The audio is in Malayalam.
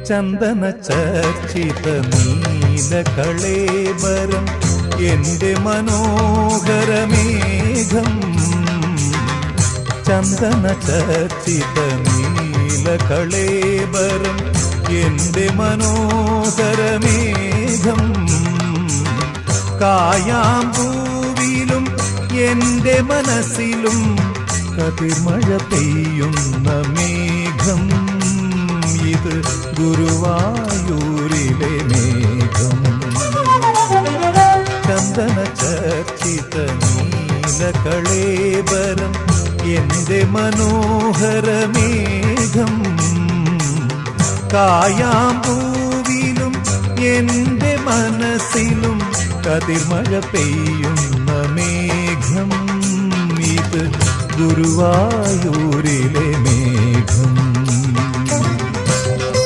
ചന്ദന ചർച്ചിത നീലകളേബരം എന്റെ മനോഹരമേഘം. ചന്ദന ചർച്ചിത നീലകളേബരം എന്റെ മനോഹരമേഘം. കായാമ്പൂവിലും എന്റെ മനസ്സിലും കതിർമഴ പെയ്യുന്ന മേഘം. ഇത് ഗുരുവായൂരിലെ മേഘം. ചന്ദന ചർച്ചിത നീലകളേബരം എന്റെ മനോഹരമേഘം. കായാമ്പൂവിലും എന്റെ മനസ്സിലും കതിർമഴ പെയ്യുന്ന മേഘം. ഇത് ഗുരുവായൂരിലെ മേഘം.